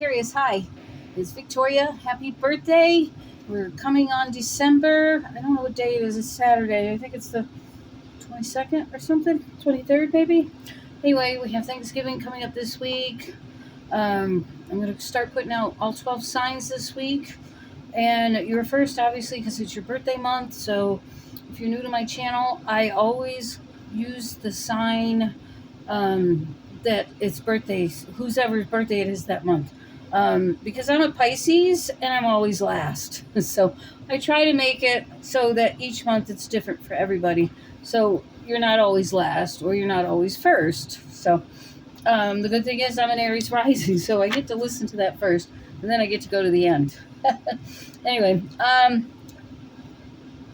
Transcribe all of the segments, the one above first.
Sagittarius, hi. It's Victoria. Happy birthday. We're coming on December. I don't know what day it is. It's Saturday. I think it's the 22nd or something. 23rd, maybe. Anyway, we have Thanksgiving coming up this week. I'm going to start putting out all 12 signs this week. And you're first, obviously, because it's your birthday month. So if you're new to my channel, I always use the sign that it's birthdays, whoever's birthday it is that month. Because I'm a Pisces and I'm always last. So I try to make it so that each month it's different for everybody. So you're not always last or you're not always first. So the good thing is I'm an Aries rising, so I get to listen to that first and then I get to go to the end. Anyway,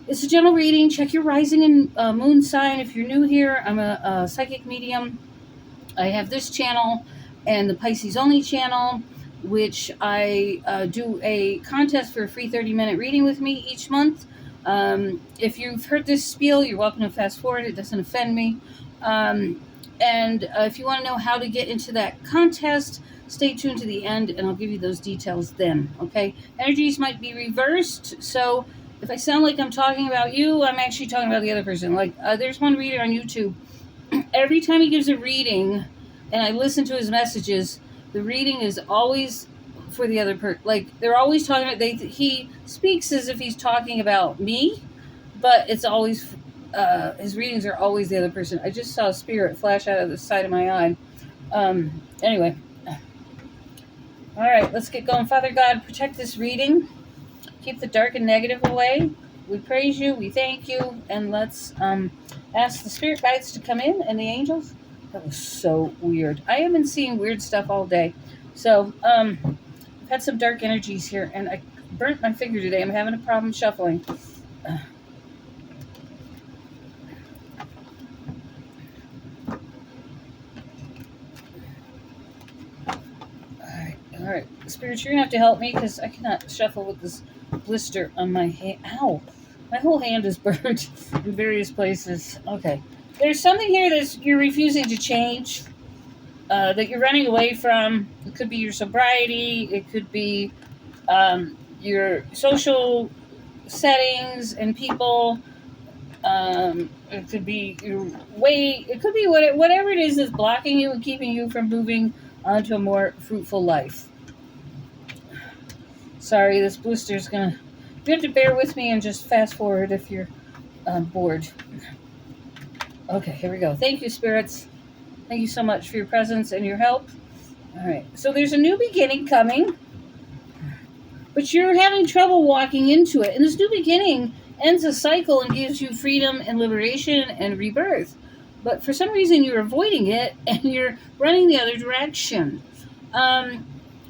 it's a general reading. Check your rising and moon sign. If you're new here, I'm a psychic medium. I have this channel and the Pisces Only channel, which I do a contest for a free 30-minute reading with me each month. If you've heard this spiel, you're welcome to fast forward. It doesn't offend me. And if you want to know how to get into that contest, stay tuned to the end and I'll give you those details then. Okay? Energies might be reversed. So if I sound like I'm talking about you, I'm actually talking about the other person. Like there's one reader on YouTube. Every time he gives a reading and I listen to his messages, the reading is always for the other person. Like they're always talking about, he speaks as if he's talking about me, but it's always, his readings are always the other person. I just saw a spirit flash out of the side of my eye. Anyway. All right, let's get going. Father God, protect this reading. Keep the dark and negative away. We praise you, we thank you, and let's ask the spirit guides to come in and the angels. That was so weird. I have been seeing weird stuff all day. So, I've had some dark energies here, and I burnt my finger today. I'm having a problem shuffling. All right. Spirits, you're going to have to help me because I cannot shuffle with this blister on my hand. Ow. My whole hand is burnt in various places. Okay. There's something here that you're refusing to change, that you're running away from. It could be your sobriety. It could be your social settings and people. It could be your weight. It could be whatever it is that's blocking you and keeping you from moving onto a more fruitful life. Sorry, this blister's gonna. You have to bear with me and just fast forward if you're bored. Okay, here we go. Thank you, spirits. Thank you so much for your presence and your help. All right, so there's a new beginning coming, but you're having trouble walking into it. And this new beginning ends a cycle and gives you freedom and liberation and rebirth. But for some reason, you're avoiding it and you're running the other direction. A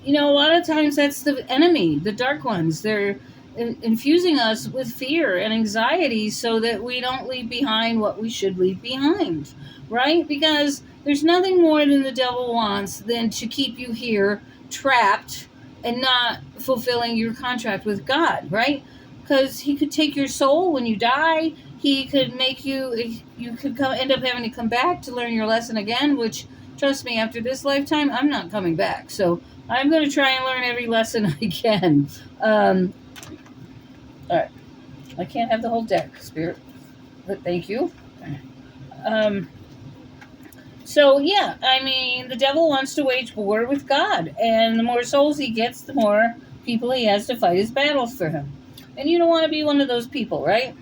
lot of times that's the enemy, the dark ones. They're infusing us with fear and anxiety so that we don't leave behind what we should leave behind, right? Because there's nothing more than the devil wants than to keep you here trapped and not fulfilling your contract with God, right? Because he could take your soul when you die. He could make you could end up having to come back to learn your lesson again, which, trust me, after this lifetime, I'm not coming back. So I'm going to try and learn every lesson I can. All right. I can't have the whole deck, Spirit, but thank you. So, yeah, the devil wants to wage war with God, and the more souls he gets, the more people he has to fight his battles for him. And you don't want to be one of those people, right?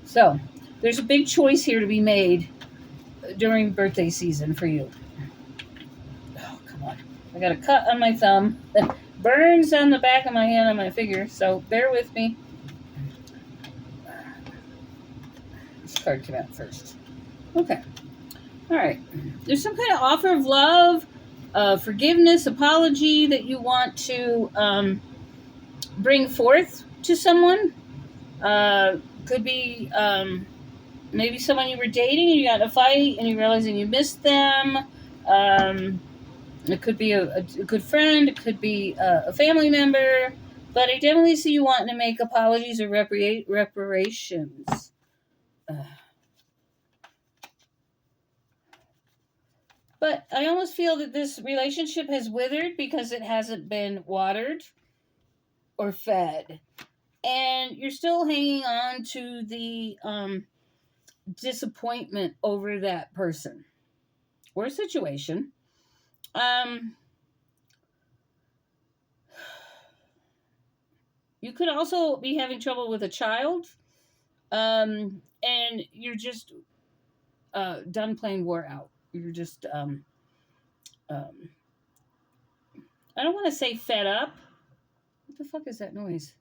So, there's a big choice here to be made during birthday season for you. Oh, come on. I got a cut on my thumb that burns on the back of my hand on my finger, so bear with me. This card came out first. Okay. All right. There's some kind of offer of love, forgiveness, apology that you want to bring forth to someone. Could be maybe someone you were dating and you got in a fight and you're realizing you missed them. It could be a good friend. It could be a family member. But I definitely see you wanting to make apologies or reparations. But I almost feel that this relationship has withered because it hasn't been watered or fed. And you're still hanging on to the disappointment over that person or situation. Um, you could also be having trouble with a child, and you're just done playing war out. You're just, um, I don't want to say fed up. What the fuck is that noise?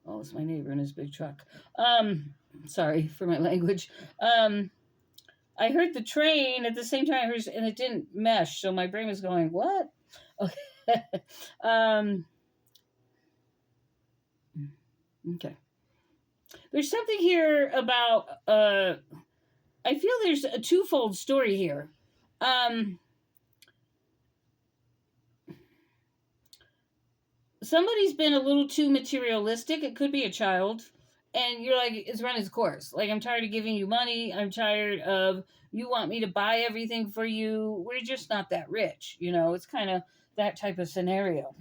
Oh, it's my neighbor in his big truck. Sorry for my language. I heard the train at the same time, and it didn't mesh, so my brain was going, "What?" Okay. Okay. There's something here about. I feel there's a twofold story here. Somebody's been a little too materialistic. It could be a child. And you're like, it's run its course. Like, I'm tired of giving you money. I'm tired of you want me to buy everything for you. We're just not that rich. It's kind of that type of scenario.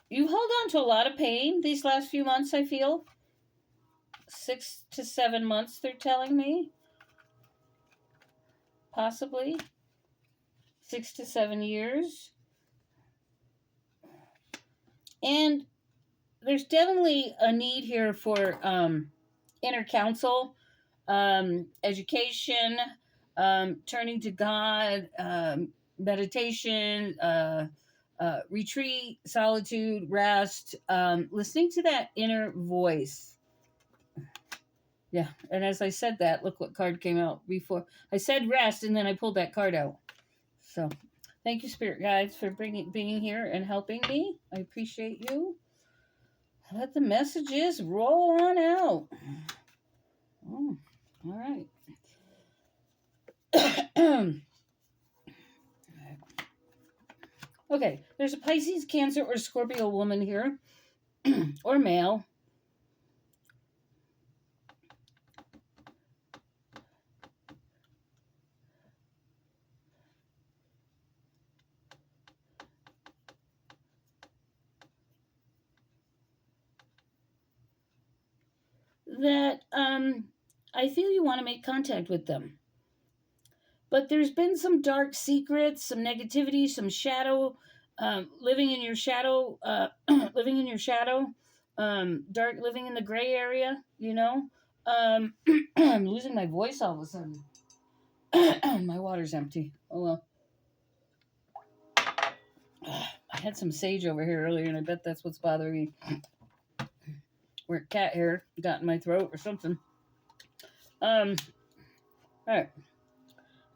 You've held on to a lot of pain these last few months, I feel. 6 to 7 months, they're telling me. Possibly. 6 to 7 years. And there's definitely a need here for inner counsel, education, turning to God, meditation, retreat, solitude, rest, listening to that inner voice. Yeah, and as I said that, look what card came out before. I said rest, and then I pulled that card out. So, thank you, Spirit Guides, for being here and helping me. I appreciate you. Let the messages roll on out. Oh, all right. Okay, there's a Pisces, Cancer, or Scorpio woman here, or male. That I feel you want to make contact with them. But there's been some dark secrets, some negativity, some shadow, living in your shadow, living in your shadow, dark living in the gray area, I'm losing my voice all of a sudden. My water's empty. Oh well. I had some sage over here earlier, and I bet that's what's bothering me. Or cat hair got in my throat or something. All right.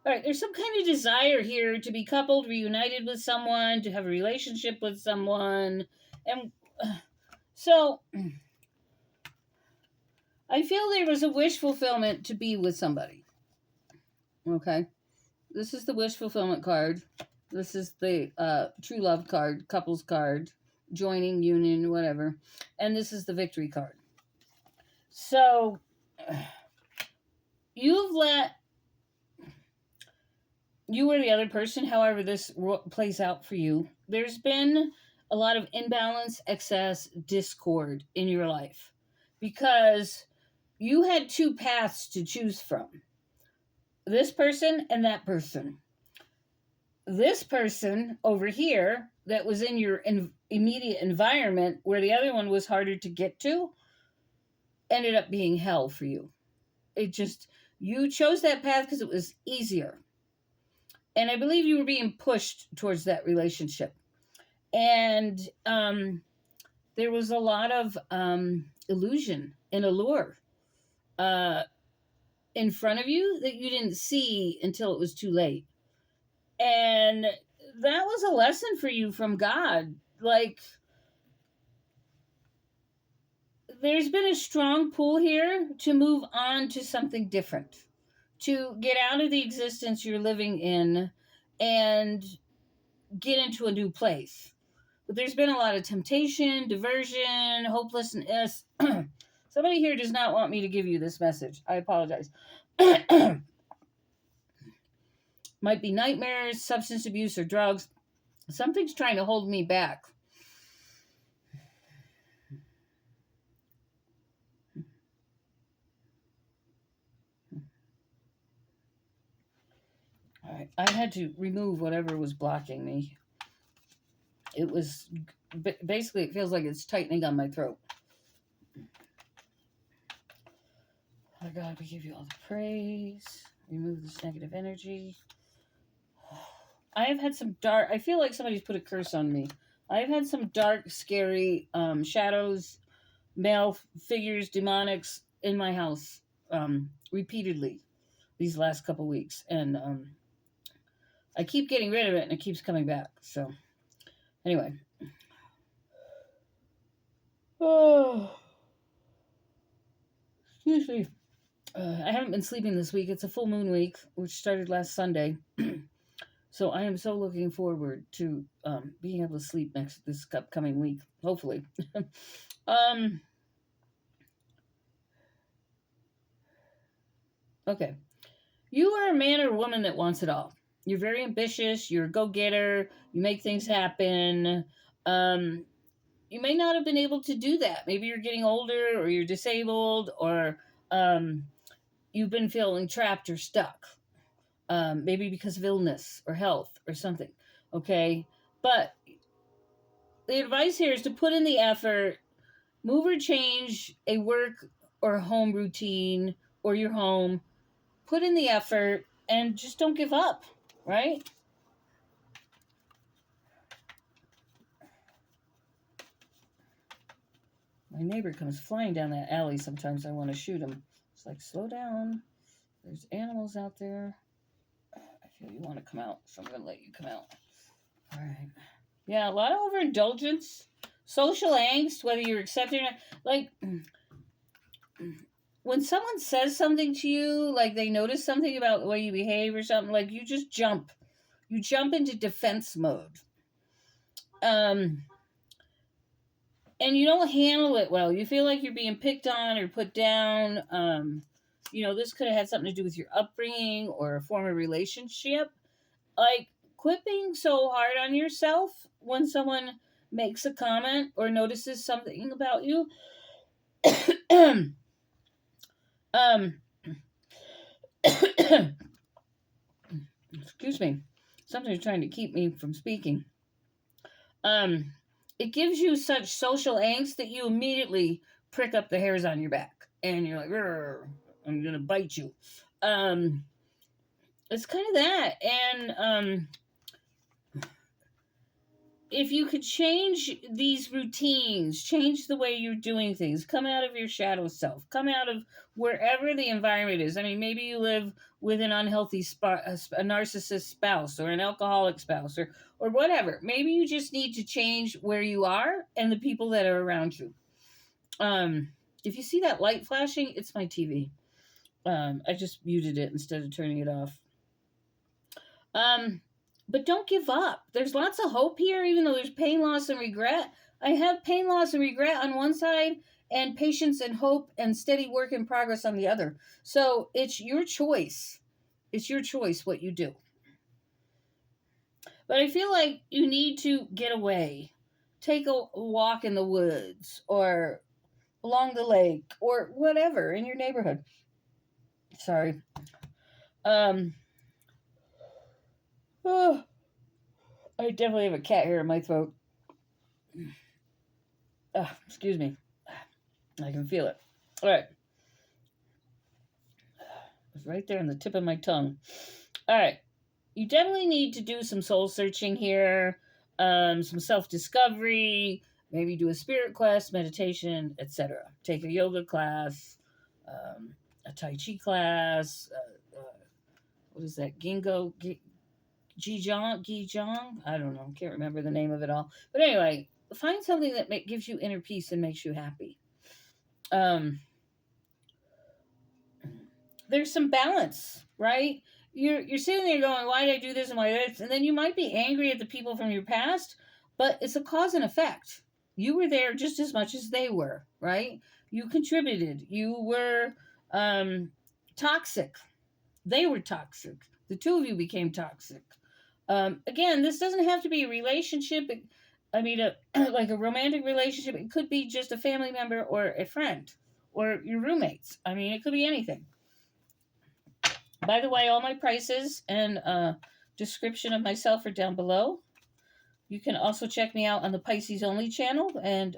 All right, there's some kind of desire here to be coupled, reunited with someone, to have a relationship with someone. And so I feel there was a wish fulfillment to be with somebody. Okay. This is the wish fulfillment card. This is the true love card, couples card, joining, union, whatever. And this is the victory card. So you've let you or the other person, however this plays out for you, there's been a lot of imbalance, excess, discord in your life because you had two paths to choose from. This person and that person. This person over here that was in your immediate environment where the other one was harder to get to ended up being hell for you. You chose that path because it was easier. And I believe you were being pushed towards that relationship. And there was a lot of illusion and allure in front of you that you didn't see until it was too late. And that was a lesson for you from God. Like, there's been a strong pull here to move on to something different, to get out of the existence you're living in and get into a new place. But there's been a lot of temptation, diversion, hopelessness. Somebody here does not want me to give you this message. I apologize. Might be nightmares, substance abuse, or drugs. Something's trying to hold me back. All right, I had to remove whatever was blocking me. It was basically, it feels like it's tightening on my throat. Oh God, we give you all the praise. Remove this negative energy. I have had some dark, I feel like somebody's put a curse on me. I've had some dark, scary shadows, male figures, demonics in my house repeatedly these last couple weeks. And I keep getting rid of it and it keeps coming back. So, anyway. Oh, excuse me. I haven't been sleeping this week. It's a full moon week, which started last Sunday. So I am so looking forward to being able to sleep this upcoming week, hopefully. Okay. You are a man or woman that wants it all. You're very ambitious. You're a go-getter. You make things happen. You may not have been able to do that. Maybe you're getting older, or you're disabled, or you've been feeling trapped or stuck. Maybe because of illness or health or something. Okay. But the advice here is to put in the effort, move or change a work or home routine or your home, put in the effort, and just don't give up, right? My neighbor comes flying down that alley. Sometimes I want to shoot him. It's like, slow down. There's animals out there. I feel you want to come out, so I'm going to let you come out. All right. Yeah, a lot of overindulgence, social angst, whether you're accepting it. Like, when someone says something to you, like they notice something about the way you behave or something, like you just jump. You jump into defense mode. And you don't handle it well. You feel like you're being picked on or put down. This could have had something to do with your upbringing or a former relationship. Like, quit being so hard on yourself when someone makes a comment or notices something about you. Excuse me. Something's trying to keep me from speaking. It gives you such social angst that you immediately prick up the hairs on your back. And you're like, I'm going to bite you. It's kind of that. And if you could change these routines, change the way you're doing things, come out of your shadow self, come out of wherever the environment is. I mean, maybe you live with an unhealthy a narcissist spouse or an alcoholic spouse or whatever. Maybe you just need to change where you are and the people that are around you. If you see that light flashing, it's my TV. I just muted it instead of turning it off. But don't give up. There's lots of hope here, even though there's pain, loss, and regret. I have pain, loss, and regret on one side, and patience and hope and steady work in progress on the other. So it's your choice. It's your choice what you do. But I feel like you need to get away. Take a walk in the woods or along the lake or whatever in your neighborhood. Sorry. Oh, I definitely have a cat hair in my throat. Excuse me. I can feel it. All right. It's right there on the tip of my tongue. All right. You definitely need to do some soul searching here, some self-discovery, maybe do a spirit quest, meditation, etc. Take a yoga class, a Tai Chi class, what is that? Gijong? I don't know. Can't remember the name of it all. But anyway, find something that gives you inner peace and makes you happy. There's some balance, right? You're sitting there going, why did I do this and why did I? And then you might be angry at the people from your past, but it's a cause and effect. You were there just as much as they were, right? You contributed. You were toxic. They were toxic. The two of you became toxic. Again, this doesn't have to be a relationship. Like a romantic relationship. It could be just a family member or a friend or your roommates. I mean, it could be anything. By the way, all my prices and description of myself are down below. You can also check me out on the Pisces Only channel and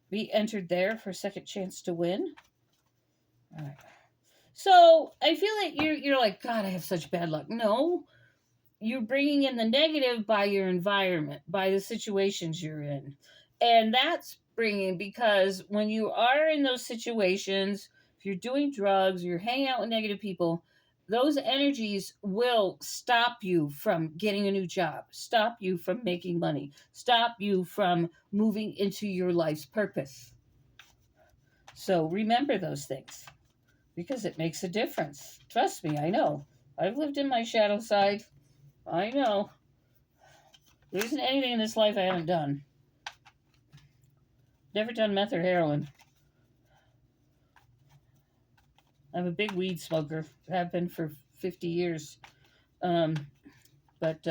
be entered there for a second chance to win. All right. So I feel that you're like, God, I have such bad luck. No, you're bringing in the negative by your environment, by the situations you're in. And that's bringing, because when you are in those situations, if you're doing drugs, you're hanging out with negative people, those energies will stop you from getting a new job, stop you from making money, stop you from moving into your life's purpose. So remember those things, because it makes a difference. Trust me, I know. I've lived in my shadow side. I know. There isn't anything in this life I haven't done. Never done meth or heroin. I'm a big weed smoker. Have been for 50 years. But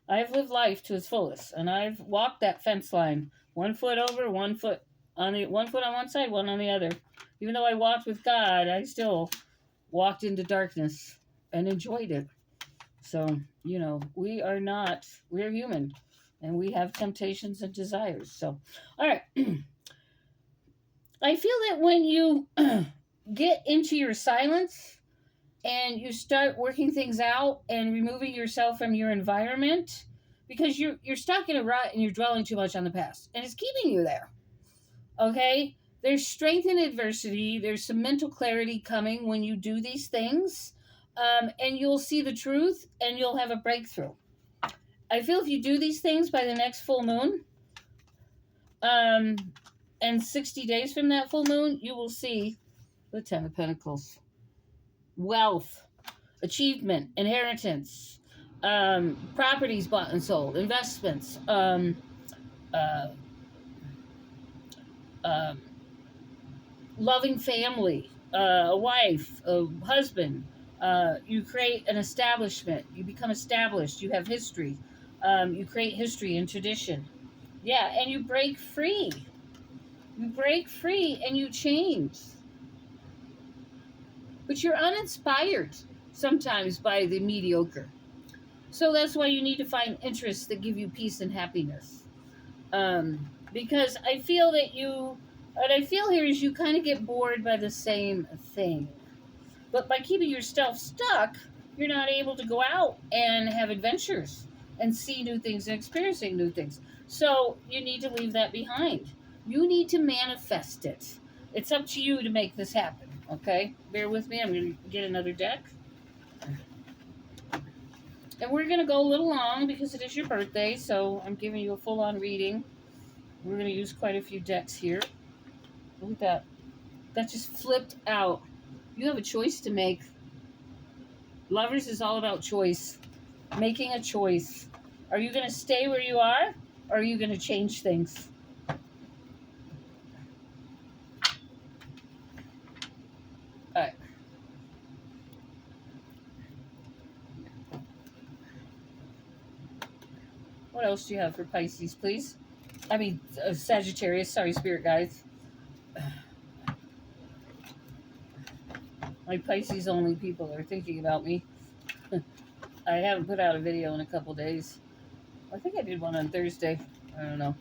I've lived life to its fullest, and I've walked that fence line. 1 foot over, 1 foot on one side, one on the other. Even though I walked with God, I still walked into darkness and enjoyed it. So, we're human, and we have temptations and desires. So, all right. I feel that when you get into your silence and you start working things out and removing yourself from your environment, because you're stuck in a rut and you're dwelling too much on the past, and it's keeping you there. Okay? There's strength in adversity. There's some mental clarity coming when you do these things. And you'll see the truth and you'll have a breakthrough. I feel if you do these things by the next full moon, and 60 days from that full moon, you will see the 10 of Pentacles. Wealth, achievement, inheritance, properties bought and sold, investments, loving family, a wife, a husband. You create an establishment. You become established. You have history. You create history and tradition. Yeah, and you break free. You break free and you change. But you're uninspired sometimes by the mediocre. So that's why you need to find interests that give you peace and happiness. Because I feel that what I feel here is you kind of get bored by the same thing. But by keeping yourself stuck, you're not able to go out and have adventures and see new things and experiencing new things. So you need to leave that behind. You need to manifest it. It's up to you to make this happen, okay? Bear with me. I'm going to get another deck. And we're going to go a little long because it is your birthday, so I'm giving you a full-on reading. We're going to use quite a few decks here. Look at that. That just flipped out. You have a choice to make. Lovers is all about choice. Making a choice. Are you going to stay where you are, or are you going to change things? All right. What else do you have for Pisces, please? Sagittarius. Sorry, spirit guides. My Pisces only people are thinking about me. I haven't put out a video in a couple days. I think I did one on Thursday. I don't know.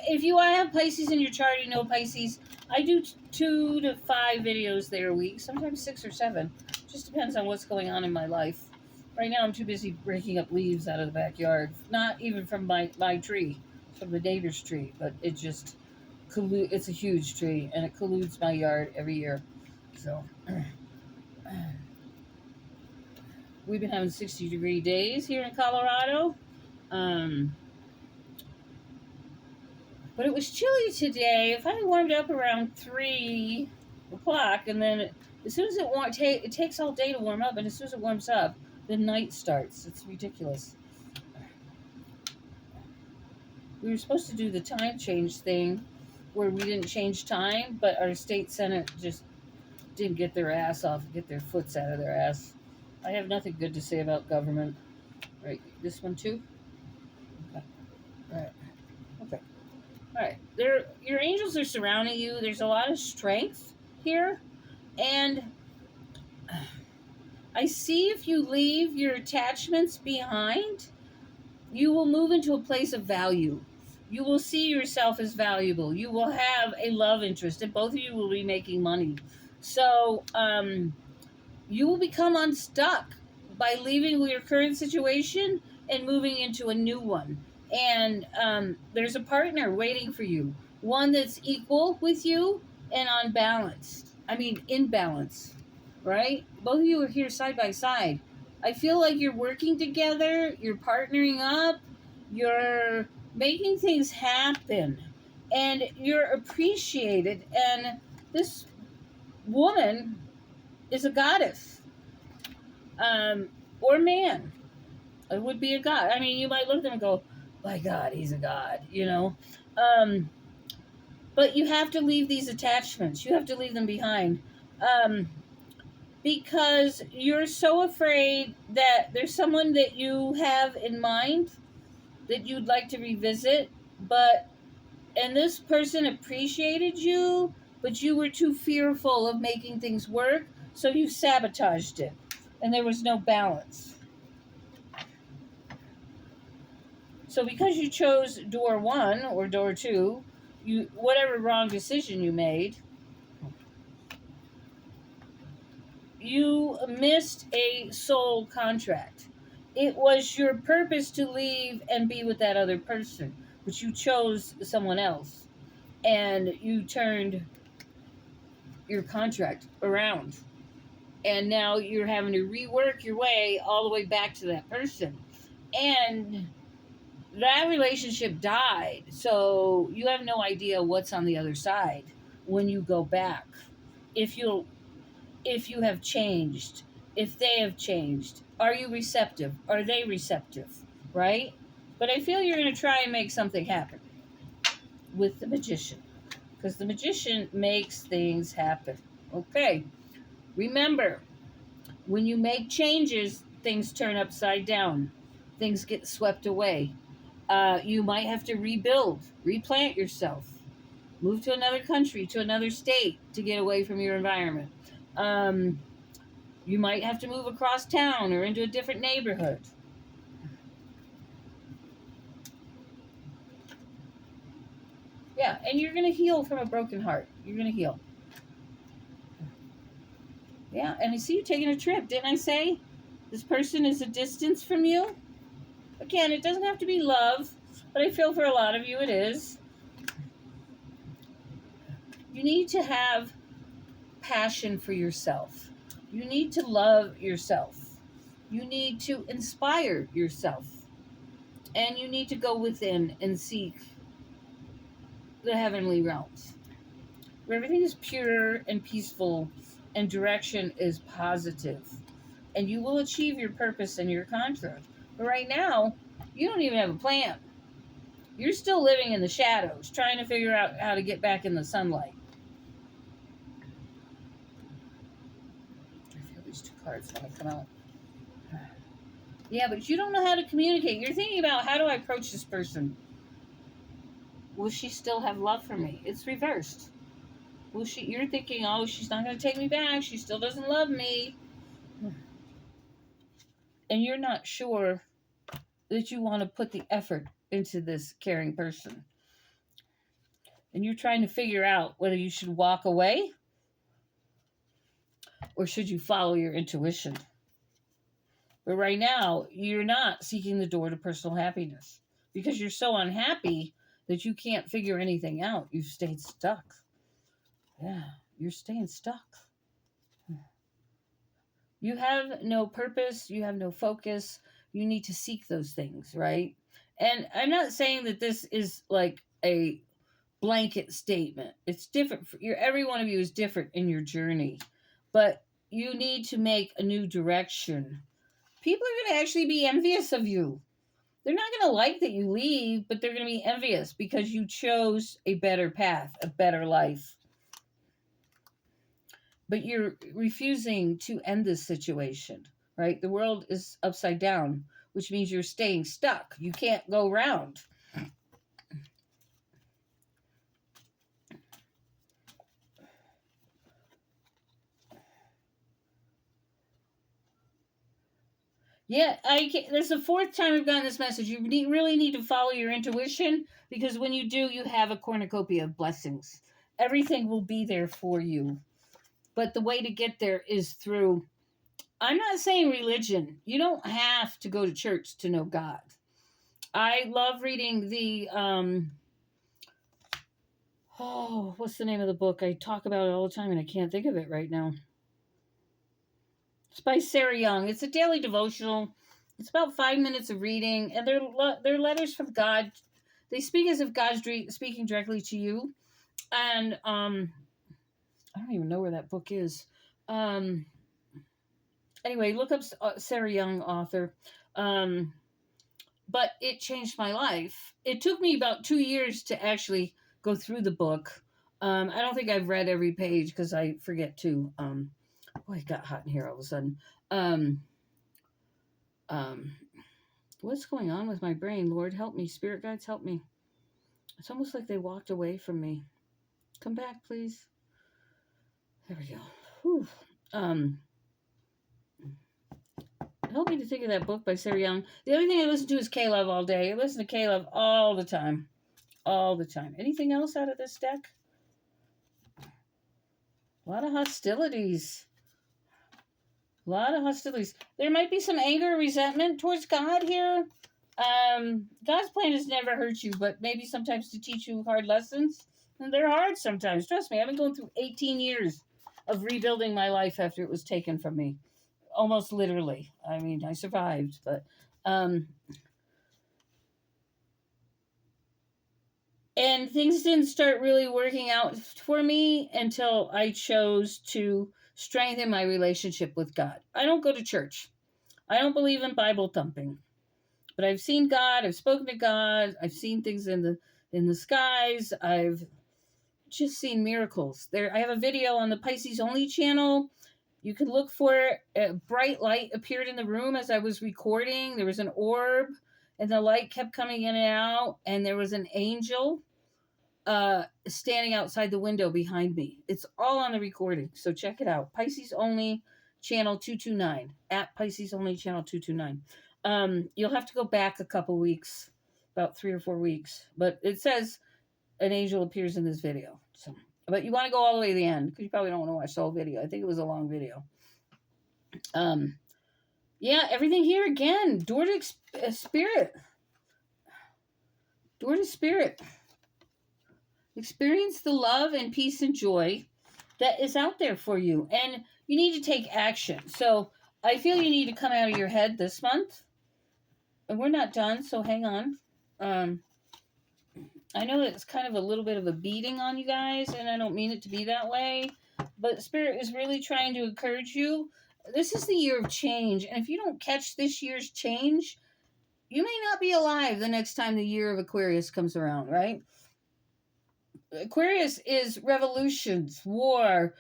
If you have Pisces in your chart, you know Pisces. I do 2 to 5 videos there a week, sometimes 6 or 7. Just depends on what's going on in my life. Right now I'm too busy breaking up leaves out of the backyard. Not even from my tree, from the neighbor's tree, but it just it's a huge tree and it colludes my yard every year. So we've been having 60-degree days here in Colorado. But it was chilly today. It finally warmed up around 3 o'clock, and then as soon as it takes all day to warm up, and as soon as it warms up, the night starts. It's ridiculous. We were supposed to do the time change thing where we didn't change time, but our state senate just didn't get their ass off, get their foots out of their ass. I have nothing good to say about government. Right, this one too? Okay. All right. Okay. All right. Your angels are surrounding you. There's a lot of strength here. And I see if you leave your attachments behind, you will move into a place of value. You will see yourself as valuable. You will have a love interest, and both of you will be making money. So, you will become unstuck by leaving your current situation and moving into a new one. And there's a partner waiting for you, one that's equal with you and on balance. I mean, in balance, right? Both of you are here side by side. I feel like you're working together, you're partnering up, you're making things happen, and you're appreciated. And this woman is a goddess, or man. It would be a god. I mean, you might look at them and go, "My God, he's a god," you know. But you have to leave these attachments. You have to leave them behind, because you're so afraid that there's someone that you have in mind that you'd like to revisit, and this person appreciated you, but you were too fearful of making things work, so you sabotaged it, and there was no balance. So because you chose door 1 or door 2, whatever wrong decision you made, you missed a soul contract. It was your purpose to leave and be with that other person, but you chose someone else, and you turned your contract around. And now you're having to rework your way all the way back to that person. And that relationship died. So you have no idea what's on the other side when you go back. If you have changed, if they have changed, are you receptive? Are they receptive? Right? But I feel you're going to try and make something happen with the magician, because the magician makes things happen. Okay. Remember, when you make changes, things turn upside down. Things get swept away. You might have to rebuild, replant yourself, move to another country, to another state to get away from your environment. You might have to move across town or into a different neighborhood. Yeah, and you're going to heal from a broken heart. You're going to heal. Yeah, and I see you taking a trip. Didn't I say this person is a distance from you? Again, it doesn't have to be love, but I feel for a lot of you it is. You need to have passion for yourself. You need to love yourself. You need to inspire yourself. And you need to go within and seek the heavenly realms, where everything is pure and peaceful and direction is positive. And you will achieve your purpose and your contract. But right now, you don't even have a plan. You're still living in the shadows, trying to figure out how to get back in the sunlight. I feel these 2 cards want to come out. Yeah, but you don't know how to communicate. You're thinking about, how do I approach this person? Will she still have love for me? It's reversed. You're thinking, oh, she's not going to take me back. She still doesn't love me. And you're not sure that you want to put the effort into this caring person. And you're trying to figure out whether you should walk away or should you follow your intuition. But right now, you're not seeking the door to personal happiness because you're so unhappy that you can't figure anything out. You've stayed stuck. Yeah, you're staying stuck. You have no purpose. You have no focus. You need to seek those things, right? And I'm not saying that this is like a blanket statement. It's different. Every one of you is different in your journey. But you need to make a new direction. People are going to actually be envious of you. They're not going to like that you leave, but they're going to be envious because you chose a better path, a better life. but you're refusing to end this situation, right? The world is upside down, which means you're staying stuck. You can't go round. Yeah, this is the fourth time I've gotten this message. You really need to follow your intuition, because when you do, you have a cornucopia of blessings. Everything will be there for you. But the way to get there is through, I'm not saying religion. You don't have to go to church to know God. I love reading the, what's the name of the book? I talk about it all the time and I can't think of it right now. It's by Sarah Young. It's a daily devotional. It's about 5 minutes of reading, and they're letters from God. They speak as if God's speaking directly to you. And I don't even know where that book is. Anyway, look up Sarah Young, author. But it changed my life. It took me about 2 years to actually go through the book. I don't think I've read every page because I forget to. Boy, it got hot in here all of a sudden. What's going on with my brain? Lord, help me. Spirit guides, help me. It's almost like they walked away from me. Come back, please. There we go. Whew. Help me to think of that book by Sarah Young. The other thing I listen to is K-Love all day. I listen to K-Love all the time. All the time. Anything else out of this deck? A lot of hostilities. A lot of hostilities. There might be some anger or resentment towards God here. God's plan has never hurt you, but maybe sometimes to teach you hard lessons. And they're hard sometimes. Trust me, I've been going through 18 years of rebuilding my life after it was taken from me. Almost literally. I mean, I survived, but... and things didn't start really working out for me until I chose to strengthen my relationship with God. I don't go to church. I don't believe in Bible thumping. But I've seen God, I've spoken to God, I've seen things in the skies, I've just seen miracles. I have a video on the Pisces Only channel. You can look for it. A bright light appeared in the room as I was recording. There was an orb, and the light kept coming in and out, and there was an angel standing outside the window behind me. It's all on the recording, so check it out. Pisces Only channel 229, at Pisces Only channel 229. You'll have to go back a couple weeks, about 3 or 4 weeks, but it says an angel appears in this video. So, but you want to go all the way to the end, because you probably don't want to watch the whole video. I think it was a long video. Yeah, everything here again. Door to spirit. Door to spirit. Experience the love and peace and joy that is out there for you. And you need to take action. So I feel you need to come out of your head this month. And we're not done, so hang on. I know that it's kind of a little bit of a beating on you guys, and I don't mean it to be that way. But Spirit is really trying to encourage you. This is the year of change. And if you don't catch this year's change, you may not be alive the next time the year of Aquarius comes around, right? Aquarius is revolutions, war,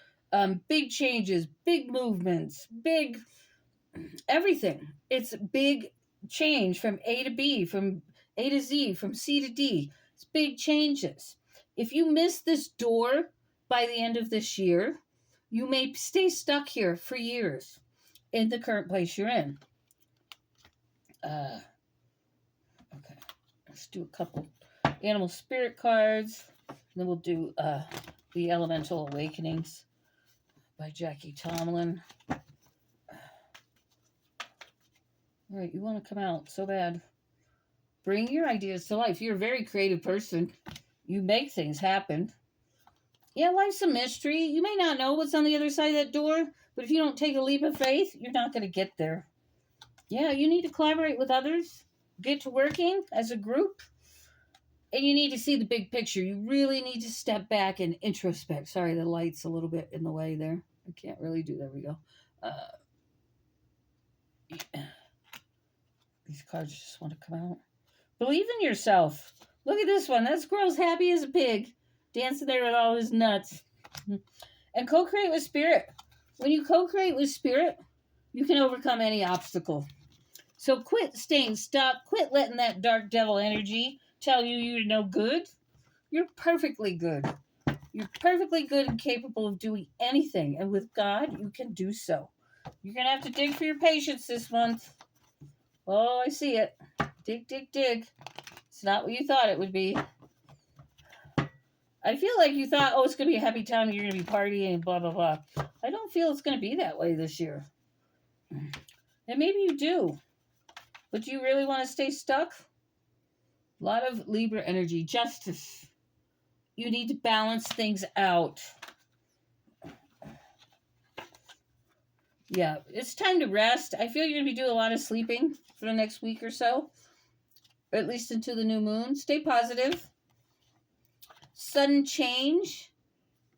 big changes, big movements, big everything. It's big change from A to B, from A to Z, from C to D. It's big changes. If you miss this door by the end of this year, you may stay stuck here for years in the current place you're in. Okay, let's do a couple animal spirit cards. Then we'll do The Elemental Awakenings by Jackie Tomlin. All right, you want to come out so bad. Bring your ideas to life. You're a very creative person. You make things happen. Yeah, life's a mystery. You may not know what's on the other side of that door, but if you don't take a leap of faith, you're not going to get there. Yeah, you need to collaborate with others. Get to working as a group. And you need to see the big picture. You really need to step back and introspect. Sorry, the light's a little bit in the way there. I can't really do. There we go. Yeah. These cards just want to come out. Believe in yourself. Look at this one. That squirrel's happy as a pig. Dancing there with all his nuts. And co-create with spirit. When you co-create with spirit, you can overcome any obstacle. So quit staying stuck. Quit letting that dark devil energy tell you you're no good. You're perfectly good. You're perfectly good and capable of doing anything. And with God, you can do so. You're going to have to dig for your patience this month. Oh, I see it. Dig, dig, dig. It's not what you thought it would be. I feel like you thought, oh, it's going to be a happy time. You're going to be partying and blah, blah, blah. I don't feel it's going to be that way this year. And maybe you do. But do you really want to stay stuck? A lot of Libra energy. Justice. You need to balance things out. Yeah, it's time to rest. I feel you're going to be doing a lot of sleeping for the next week or so. Or at least until the new moon. Stay positive. Sudden change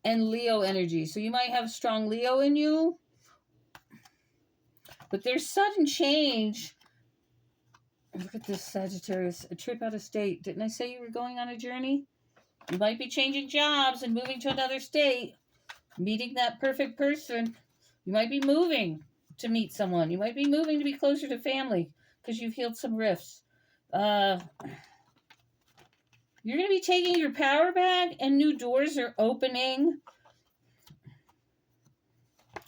and Leo energy. So you might have strong Leo in you. But there's sudden change. Look at this, Sagittarius. A trip out of state. Didn't I say you were going on a journey? You might be changing jobs and moving to another state. Meeting that perfect person. You might be moving to meet someone. You might be moving to be closer to family because you've healed some rifts. You're going to be taking your power back and new doors are opening.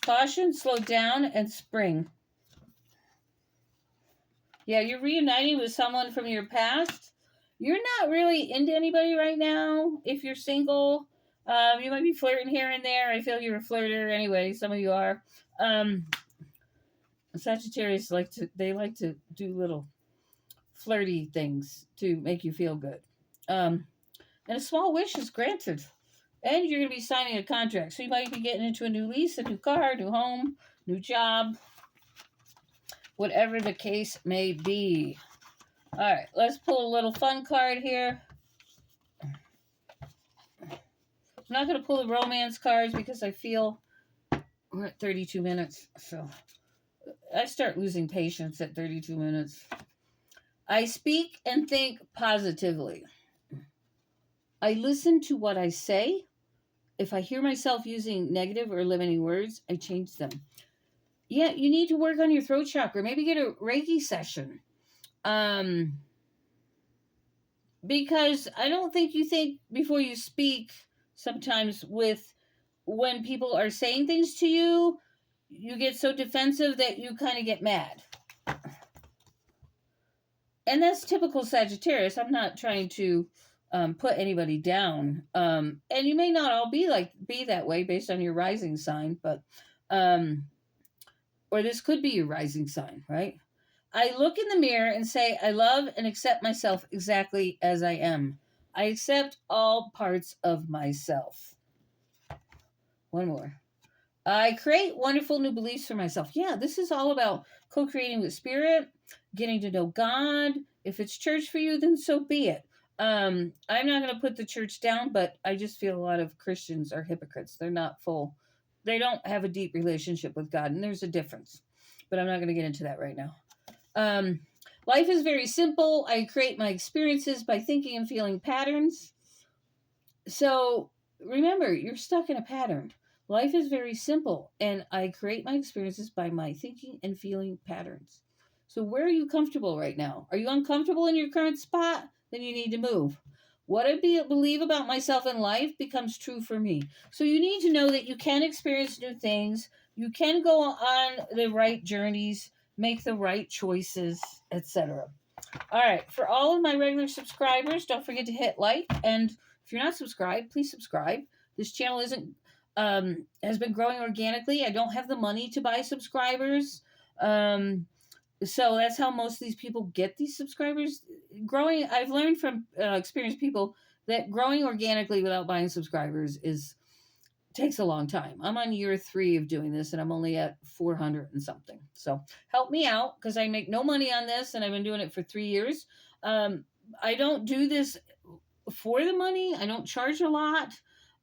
Caution, slow down, and spring. Yeah, you're reuniting with someone from your past. You're not really into anybody right now. If you're single, you might be flirting here and there. I feel you're a flirter anyway. Some of you are. Sagittarius like to do little flirty things to make you feel good. And a small wish is granted. And you're going to be signing a contract. So you might be getting into a new lease, a new car, new home, new job. Whatever the case may be. All right, let's pull a little fun card here. I'm not going to pull the romance cards because I feel we're at 32 minutes. So I start losing patience at 32 minutes. I speak and think positively. I listen to what I say. If I hear myself using negative or limiting words, I change them. Yeah, you need to work on your throat chakra. Maybe get a Reiki session. Because I don't think you think before you speak sometimes when people are saying things to you, you get so defensive that you kind of get mad. And that's typical Sagittarius. I'm not trying to put anybody down. And you may not all be that way based on your rising sign, but or this could be your rising sign, right? I look in the mirror and say, I love and accept myself exactly as I am. I accept all parts of myself. One more. I create wonderful new beliefs for myself. Yeah, this is all about co-creating with spirit, getting to know God. If it's church for you, then so be it. I'm not going to put the church down, but I just feel a lot of Christians are hypocrites. They're not full. They don't have a deep relationship with God, and there's a difference. But I'm not going to get into that right now. Life is very simple. I create my experiences by thinking and feeling patterns. So remember, you're stuck in a pattern. Life is very simple, and I create my experiences by my thinking and feeling patterns. So where are you comfortable right now? Are you uncomfortable in your current spot? Then you need to move. What I believe about myself in life becomes true for me. So you need to know that you can experience new things. You can go on the right journeys, make the right choices, etc. All right. For all of my regular subscribers, don't forget to hit like. And if you're not subscribed, please subscribe. This channel has been growing organically. I don't have the money to buy subscribers. So that's how most of these people get these subscribers. I've learned from experienced people that growing organically without buying subscribers takes a long time. I'm on year 3 of doing this, and I'm only at 400 and something. So help me out, because I make no money on this, and I've been doing it for 3 years. I don't do this for the money. I don't charge a lot.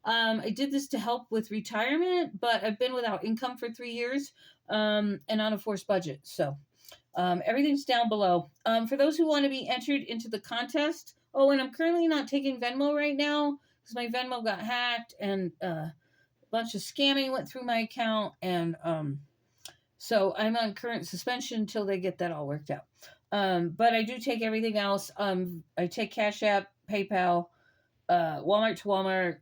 I did this to help with retirement, but I've been without income for 3 years and on a forced budget. So everything's down below. For those who want to be entered into the contest, and I'm currently not taking Venmo right now because my Venmo got hacked, and bunch of scamming went through my account, and so I'm on current suspension until they get that all worked out. But I do take everything else. I take Cash App, PayPal, Walmart to Walmart,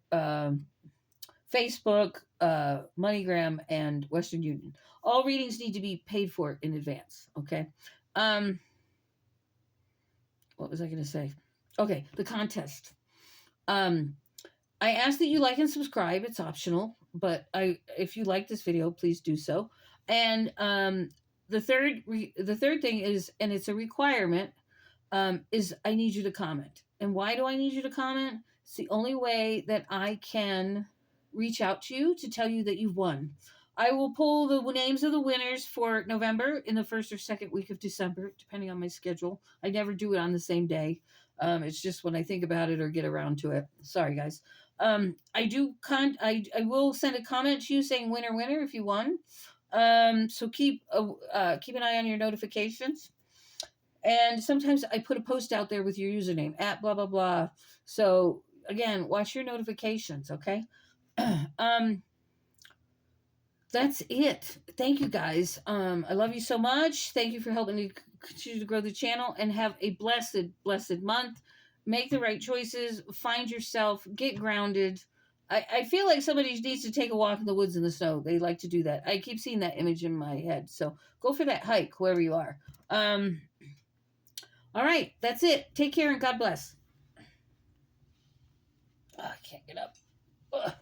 Facebook, MoneyGram, and Western Union. All readings need to be paid for in advance. Okay. What was I going to say? Okay, the contest. I ask that you like and subscribe. It's optional, but if you like this video, please do so. And the third thing is, and it's a requirement, is I need you to comment. And why do I need you to comment? It's the only way that I can reach out to you to tell you that you've won. I will pull the names of the winners for November in the first or second week of December, depending on my schedule. I never do it on the same day. It's just when I think about it or get around to it. Sorry, guys. I will send a comment to you saying winner, winner if you won. So keep an eye on your notifications. And sometimes I put a post out there with your username at blah, blah, blah. So again, watch your notifications. Okay. That's it. Thank you guys. I love you so much. Thank you for helping me continue to grow the channel, and have a blessed month. Make the right choices. Find yourself. Get grounded. I feel like somebody needs to take a walk in the woods in the snow. They like to do that. I keep seeing that image in my head. So go for that hike, whoever you are. All right. That's it. Take care and God bless. Oh, I can't get up. Ugh.